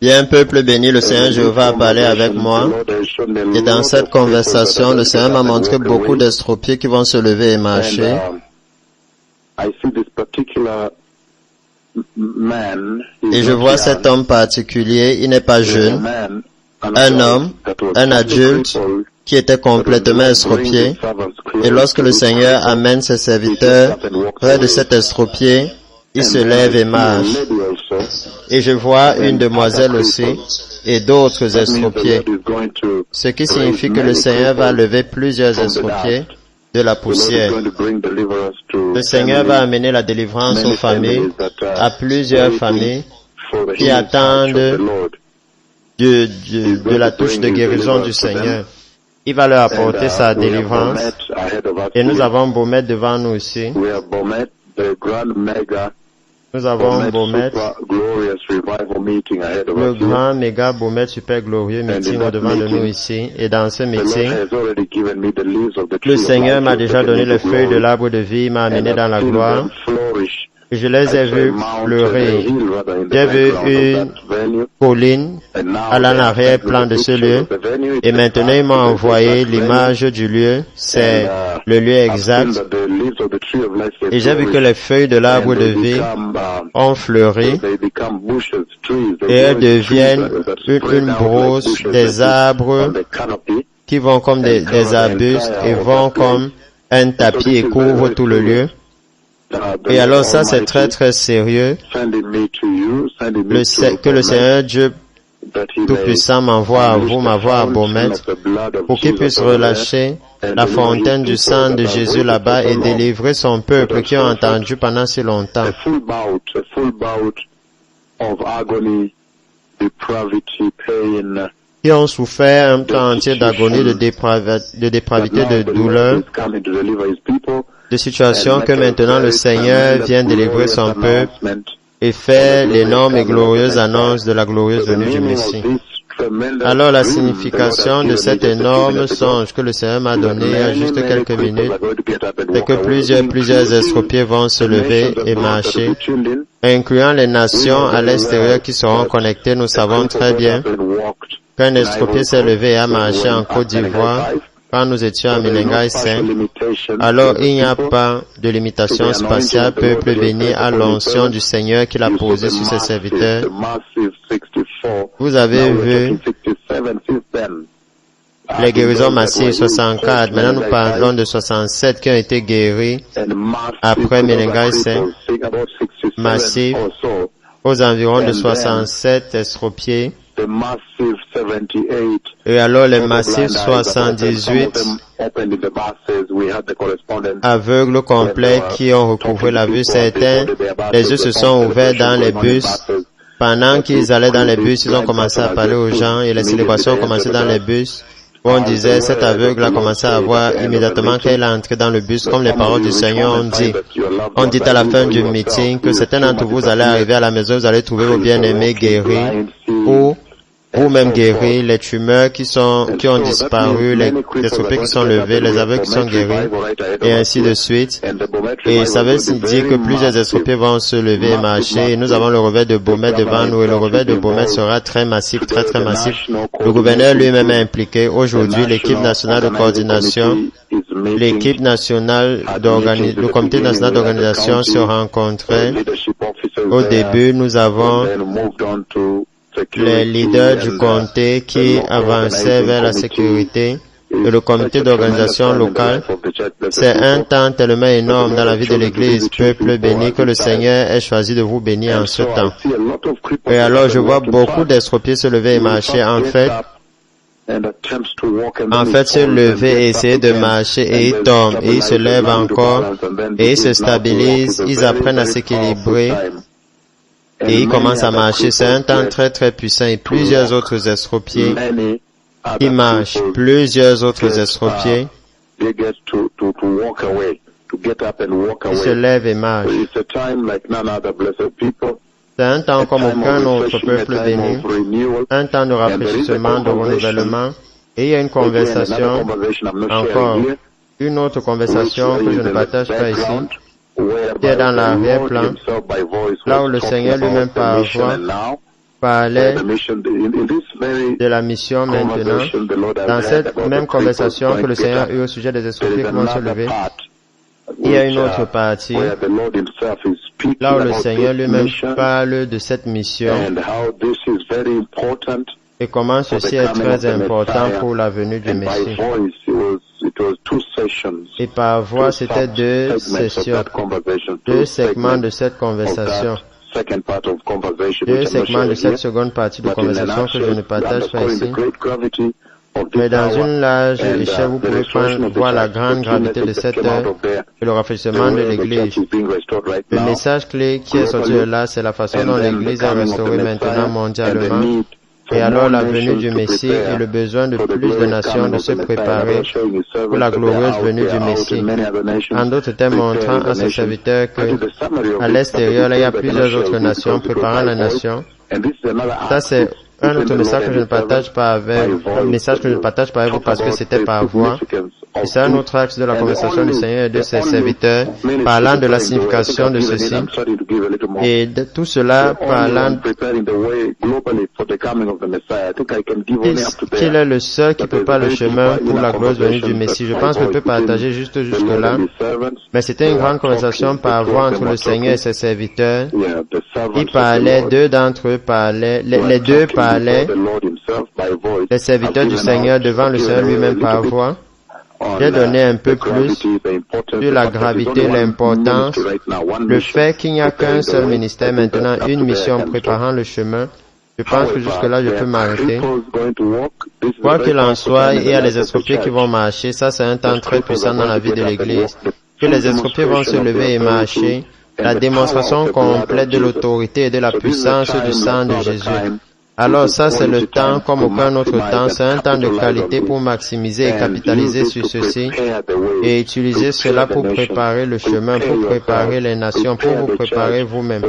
Bien, peuple béni, le Seigneur Jéhovah a parlé avec moi. Et dans cette conversation, le Seigneur m'a montré beaucoup d'estropiés qui vont se lever et marcher. Et je vois cet homme particulier, il n'est pas jeune, un homme, un adulte, qui était complètement estropié. Et lorsque le Seigneur amène ses serviteurs près de cet estropié, il se lève et marche. Et je vois une demoiselle aussi et d'autres estropiés. Ce qui signifie que le Seigneur va lever plusieurs estropiés de la poussière. Le Seigneur va amener la délivrance aux familles, à plusieurs familles qui attendent de la touche de guérison du Seigneur. Il va leur apporter sa délivrance. Et nous avons Bomet devant nous aussi. Nous avons Bomet, le grand méga Bomet super glorieux meeting au-devant de nous ici. Et dans ce meeting, le Seigneur m'a déjà donné les feuilles de l'arbre de vie, m'a amené dans la gloire. Et je les ai vus pleurer. J'ai vu une colline à l'arrière-plan de ce lieu. Et maintenant, il m'a envoyé l'image du lieu. C'est le lieu exact. Et j'ai vu que les feuilles de l'arbre de vie ont fleuri. Et elles deviennent une brosse des arbres qui vont comme des arbustes et vont comme un tapis et couvrent tout le lieu. Et alors ça, c'est très très sérieux, que le Seigneur Dieu Tout-Puissant m'envoie à vous, m'envoie à Bomet, pour qu'il puisse relâcher la fontaine du sang de Jésus là-bas et délivrer son peuple qui ont entendu pendant si longtemps. Qui ont souffert un temps entier d'agonie, de dépravité, de douleur, de situations que maintenant le Seigneur vient délivrer son peuple et fait l'énorme et glorieuse annonce de la glorieuse venue du Messie. Alors la signification de cet énorme songe que le Seigneur m'a donné il y a juste quelques minutes, c'est que plusieurs estropiés vont se lever et marcher, incluant les nations à l'extérieur qui seront connectées. Nous savons très bien qu'un estropié s'est levé et a marché en Côte d'Ivoire quand nous étions à Menengai 5, alors il n'y a pas de limitation spatiale, peuple béni à l'onction du Seigneur qu'il a posé sur ses serviteurs. Vous avez vu les guérisons massives 64, maintenant nous parlons de 67 qui ont été guéris après Menengai 5, massifs, aux environs de 67 estropiés. Et alors les massifs 78 aveugles complets qui ont recouvré la vue, certains, les yeux se sont ouverts dans les bus. Pendant qu'ils allaient dans les bus, ils ont commencé à parler aux gens et les célébrations ont commencé dans les bus. On disait, cet aveugle a commencé à voir immédiatement quand il est entré dans le bus, comme les paroles du Seigneur ont dit. On dit à la fin du meeting que certains d'entre vous allez arriver à la maison, vous allez trouver vos bien-aimés guéris ou même guéris, les tumeurs qui ont disparu, les estropiés qui sont levés, les aveugles qui sont guéris, et ainsi de suite. Et ça veut dire que plusieurs estropiés vont se lever et marcher, et nous avons le revers de Bomet devant nous, et le revers de Bomet sera très massif, très très massif. Le gouverneur lui-même est impliqué. Aujourd'hui, l'équipe nationale de coordination, le comité national d'organisation se rencontrait. Au début, nous avons les leaders du comté qui avançaient vers la sécurité et le comité d'organisation locale. C'est un temps tellement énorme dans la vie de l'Église, peuple béni, que le Seigneur ait choisi de vous bénir en ce temps. Et alors je vois beaucoup d'estropiés se lever et marcher. En fait, se lever et essayer de marcher et ils tombent et ils se lèvent encore et ils se stabilisent, ils apprennent à s'équilibrer. Et il commence à marcher. C'est un temps très très puissant et plusieurs autres estropiés qui marchent. Plusieurs autres estropiés qui se lèvent et marchent. C'est un temps comme aucun autre peuple béni. Un temps de rafraîchissement, de renouvellement. Et il y a une conversation encore. Une autre conversation que je ne partage pas ici. qui est dans l'arrière-plan, là où le Seigneur lui-même par voix parlait de la mission maintenant. Dans cette même conversation que le Seigneur a eue au sujet des esprits qui vont se lever, il y a une autre partie, là où le Seigneur lui-même parle de cette mission et comment ceci est très important pour la venue du Messie. Et par voix, c'était deux sessions, deux segments de cette conversation, deux segments de cette seconde partie de conversation que je ne partage pas ici. Mais dans une large échelle, vous pouvez voir la grande gravité de cette heure et le rafraîchissement de l'Église. Le message clé qui est sorti de là, c'est la façon dont l'Église est restaurée maintenant mondialement. Et alors la venue du Messie et le besoin de plus de nations de se préparer pour la glorieuse venue du Messie. En d'autres termes, montrant à ses serviteurs que à l'extérieur, là, il y a plusieurs autres nations préparant la nation. Ça, c'est un autre message que je ne partage pas avec, vous parce que c'était par voix. Et c'est un autre axe de la conversation du Seigneur et de ses serviteurs, parlant de la signification de ceci. Et de tout cela, parlant qu'il est le seul qui prépare le chemin pour la glorieuse venue du Messie. Je pense que je peux partager juste jusque-là. Mais c'était une grande conversation par voix entre le Seigneur et ses serviteurs. Il parlait, deux d'entre eux parlaient, les deux parlaient, les serviteurs du Seigneur devant le Seigneur lui-même par voix. J'ai donné un peu plus sur la gravité, l'importance, le fait qu'il n'y a qu'un seul ministère maintenant, une mission préparant le chemin. Je pense que jusque-là, je peux m'arrêter. Quoi qu'il en soit, il y a les estropiés qui vont marcher. Ça, c'est un temps très puissant dans la vie de l'Église. Que les estropiés vont se lever et marcher. La démonstration complète de l'autorité et de la puissance du sang de Jésus. Alors ça, c'est le temps comme aucun autre temps. C'est un temps de qualité pour maximiser et capitaliser sur ceci et utiliser cela pour préparer le chemin, pour préparer les nations, pour vous préparer vous-même,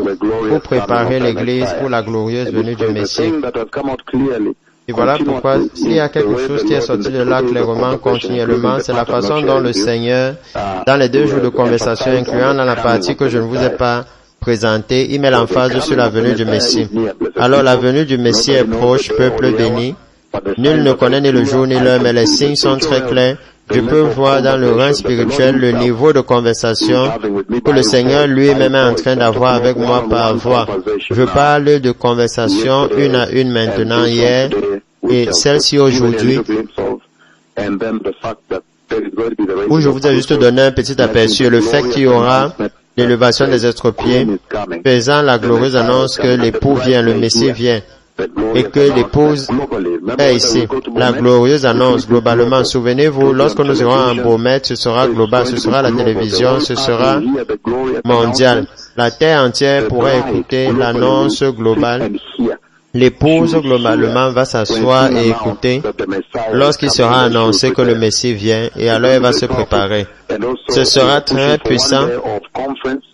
pour préparer l'Église pour la glorieuse venue du Messie. Et voilà pourquoi, s'il y a quelque chose qui est sorti de là clairement, continuellement, c'est la façon dont le Seigneur, dans les 2 jours de conversation, incluant dans la partie que je ne vous ai pas présenté, il met l'emphase sur la venue du Messie. Alors la venue du Messie est proche, peuple béni. Nul ne connaît ni le jour ni l'heure, mais les signes sont très clairs. Je peux voir dans le rang spirituel le niveau de conversation que le Seigneur lui-même est en train d'avoir avec moi par voix. Je parle de conversation une à une maintenant, hier, et celle-ci aujourd'hui, où je vous ai juste donné un petit aperçu, le fait qu'il y aura l'élévation des estropiés, faisant la glorieuse annonce que l'époux vient, le Messie vient, et que l'épouse est ici. La glorieuse annonce, globalement, souvenez-vous, lorsque nous irons en Beaumette, ce sera global, ce sera la télévision, ce sera mondial. La terre entière pourra écouter l'annonce globale. L'épouse, globalement, va s'asseoir et écouter lorsqu'il sera annoncé que le Messie vient, et alors elle va se préparer. Ce sera très puissant,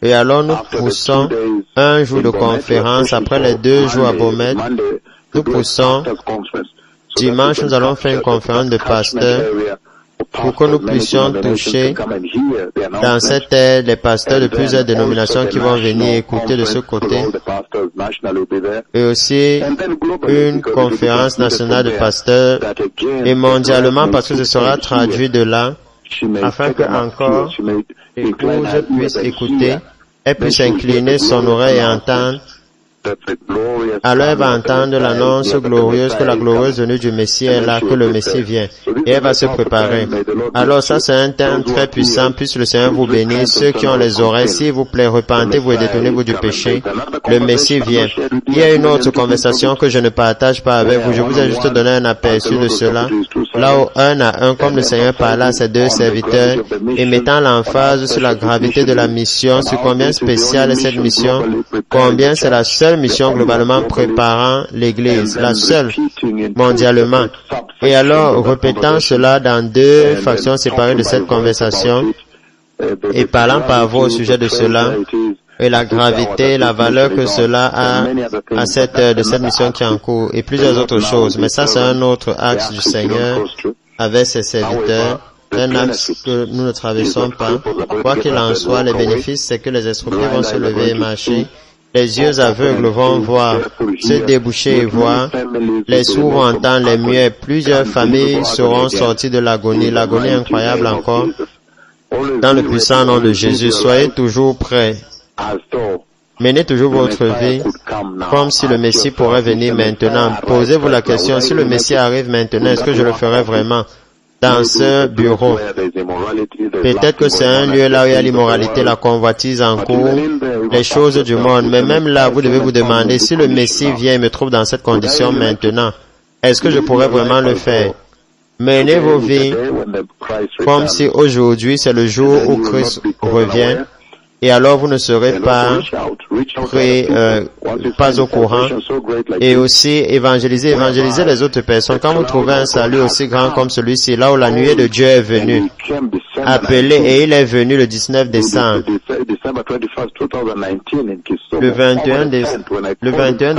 et alors nous poussons un jour de conférence après les 2 jours à Beaumette. Nous poussons. Dimanche, nous allons faire une conférence de pasteurs pour que nous puissions toucher dans cette terre les pasteurs de plusieurs dénominations qui vont venir écouter de ce côté, et aussi une conférence nationale de pasteurs et mondialement parce que ce sera traduit de là afin que encore l'épouse puisse écouter, elle puisse incliner son oreille et entendre. Alors elle va entendre l'annonce glorieuse que la glorieuse venue du Messie est là, que le Messie vient. Et elle va se préparer. Alors ça, c'est un temps très puissant. Puisse le Seigneur vous bénir. Ceux qui ont les oreilles, s'il vous plaît, repentez-vous et détournez-vous du péché. Le Messie vient. Il y a une autre conversation que je ne partage pas avec vous. Je vous ai juste donné un aperçu de cela. Là où 1 à 1, comme le Seigneur parla à ses 2 serviteurs et mettant l'emphase sur la gravité de la mission, sur combien spéciale est cette mission, combien c'est la seule mission globalement préparant l'Église, la seule mondialement. Et alors, répétant cela dans 2 factions séparées de cette conversation et parlant par voix au sujet de cela et la gravité, la valeur que cela a à cette heure de cette mission qui est en cours et plusieurs autres choses. Mais ça, c'est un autre axe du Seigneur avec ses serviteurs. un axe que nous ne traversons pas. Quoi qu'il en soit, les bénéfices, c'est que les estropiés vont se lever et marcher. Les yeux aveugles vont voir, se déboucher et voir. Les sourds vont entendre, les muets. Plusieurs familles seront sorties de l'agonie. L'agonie incroyable encore. Dans le puissant nom de Jésus, soyez toujours prêts. Menez toujours votre vie comme si le Messie pourrait venir maintenant. Posez-vous la question, si le Messie arrive maintenant, est-ce que je le ferai vraiment dans ce bureau? Peut-être que c'est un lieu là où il y a l'immoralité, la convoitise en cours, les choses du monde. Mais même là, vous devez vous demander, si le Messie vient et me trouve dans cette condition maintenant, est-ce que je pourrais vraiment le faire? Menez vos vies comme si aujourd'hui c'est le jour où Christ revient. Et alors vous ne serez pas pas au courant. Et aussi évangéliser les autres personnes. Quand vous trouvez un salut aussi grand comme celui-ci, là où la nuée de Dieu est venue, appelé, et il est venu le 19 décembre. Le 21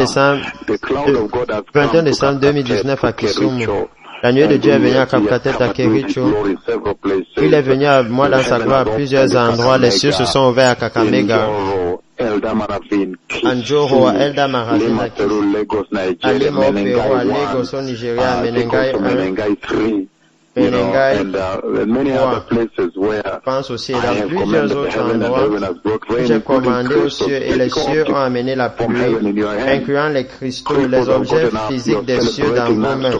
décembre 2019 à Kisumu. La nuée de Dieu est venue à Kapkatet, à Kericho. Il est venu à moi dans sa gloire à plusieurs endroits. Les cieux se sont ouverts à Kakamega, Anjoro, à Elda Maravine, à Lima au Pérou, à Lagos au Nigeria, à Menengai 1, Menengai 3. Je pense aussi dans plusieurs autres endroits. J'ai commandé aux cieux et les cieux ont amené la pluie, incluant les cristaux, les objets physiques des cieux dans vos mains.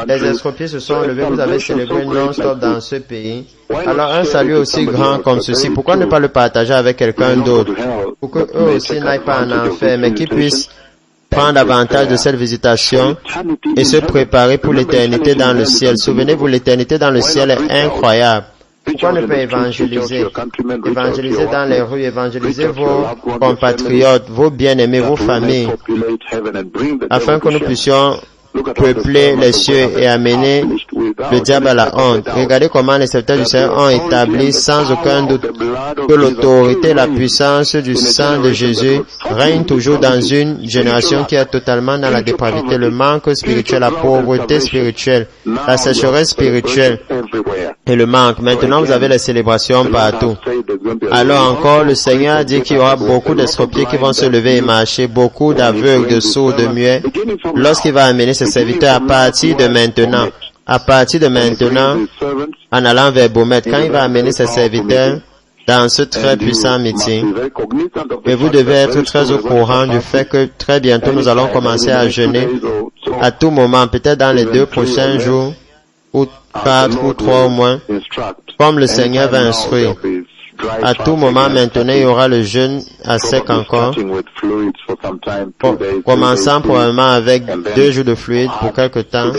Les estropiés se sont levés, vous avez célébré non-stop dans ce pays. Alors un salut aussi grand comme ceci, pourquoi ne pas le partager avec quelqu'un d'autre? Pour que eux aussi n'aillent pas en enfer, mais qu'ils puissent prendre avantage de cette visitation et se préparer pour l'éternité dans le ciel. Souvenez-vous, l'éternité dans le ciel est incroyable. Pourquoi ne pas évangéliser? Évangéliser dans les rues, évangéliser vos compatriotes, vos bien-aimés, vos familles, afin que nous puissions peupler les cieux et amener le diable à la honte. Regardez comment les serviteurs du Seigneur ont établi sans aucun doute que l'autorité et la puissance du sang de Jésus règnent toujours dans une génération qui est totalement dans la dépravité, le manque spirituel, la pauvreté spirituelle, la sécheresse spirituelle et le manque. Maintenant, vous avez les célébrations partout. Alors encore, le Seigneur a dit qu'il y aura beaucoup d'estropiés qui vont se lever et marcher, beaucoup d'aveugles, de sourds, de muets, lorsqu'il va amener ses serviteurs à partir de maintenant, en allant vers Bomet, quand il va amener ses serviteurs dans ce très puissant meeting. Et vous devez être très au courant du fait que très bientôt nous allons commencer à jeûner à tout moment, peut-être dans les 2 prochains jours, ou 4 ou 3 au moins, comme le Seigneur va instruire. À tout moment maintenant, il y aura le jeûne à sec encore, commençant probablement avec 2 jours de fluide pour quelque temps,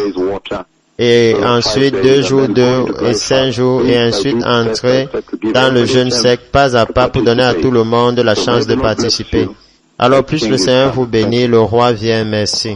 et ensuite 2 jours, 2 et 5 jours, et ensuite entrer dans le jeûne sec pas à pas pour donner à tout le monde la chance de participer. Alors puisse le Seigneur vous bénir, le roi vient, merci.